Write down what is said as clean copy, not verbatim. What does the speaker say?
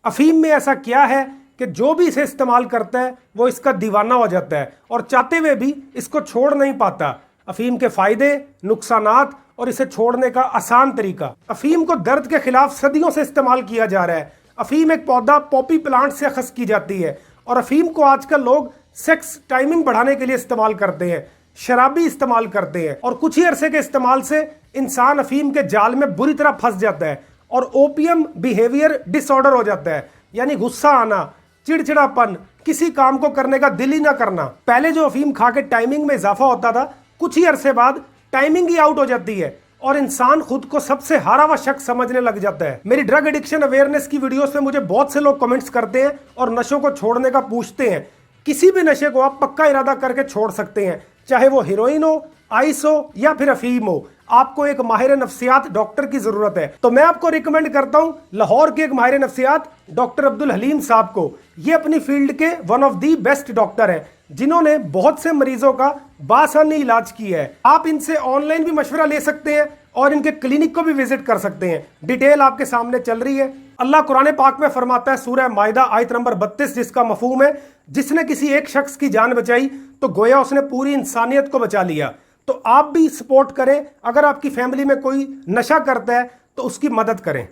अफीम में ऐसा क्या है कि जो भी इसे इस्तेमाल करता है वो इसका दीवाना हो जाता है और चाहते हुए भी इसको छोड़ नहीं पाता। अफीम के फायदे, नुकसानात और इसे छोड़ने का आसान तरीका। अफीम को दर्द के खिलाफ सदियों से इस्तेमाल किया जा रहा है। अफीम एक पौधा पॉपी प्लांट से अखज़ की जाती है और अफीम को आजकल लोग सेक्स टाइमिंग बढ़ाने के लिए इस्तेमाल करते हैं, शराबी इस्तेमाल करते हैं और कुछ ही अरसे के इस्तेमाल से इंसान अफीम के जाल में बुरी तरह फंस जाता है और ओपियम बिहेवियर डिसऑर्डर हो जाता है, यानी गुस्सा आना, चिड़चिड़ापन, किसी काम को करने का दिल ही ना करना। पहले जो अफीम खा के टाइमिंग में इजाफा होता था, कुछ ही अरसे बाद टाइमिंग ही आउट हो जाती है और इंसान खुद को सबसे हारा हुआ शख्स समझने लग जाता है। मेरी ड्रग एडिक्शन अवेयरनेस की वीडियोस में मुझे बहुत से लोग कमेंट्स करते हैं और नशों को छोड़ने का पूछते हैं। किसी भी नशे को आप पक्का इरादा करके छोड़ सकते हैं, चाहे वो हीरोइन हो, आइस हो या फिर अफीम हो। आपको एक माहिर नफ्सियात डॉक्टर की जरूरत है, तो मैं आपको रिकमेंड करता हूं लाहौर के एक माहिर नफ्सियात डॉक्टर अब्दुल हलीम साहब को। ये अपनी फील्ड के one of the best doctor हैं जिन्होंने बहुत से मरीजों का बासानी इलाज किया है। आप इनसे ऑनलाइन भी मशवरा ले सकते हैं और इनके क्लिनिक को भी विजिट कर सकते हैं। डिटेल आपके सामने चल रही है। अल्लाह कुरान पाक में फरमाता है, सूरह माइदा आयत नंबर 32, जिसका मफहूम है जिसने किसी एक शख्स की जान बचाई तो गोया उसने पूरी इंसानियत को बचा लिया। तो आप भी सपोर्ट करें। अगर आपकी फैमिली में कोई नशा करता है तो उसकी मदद करें।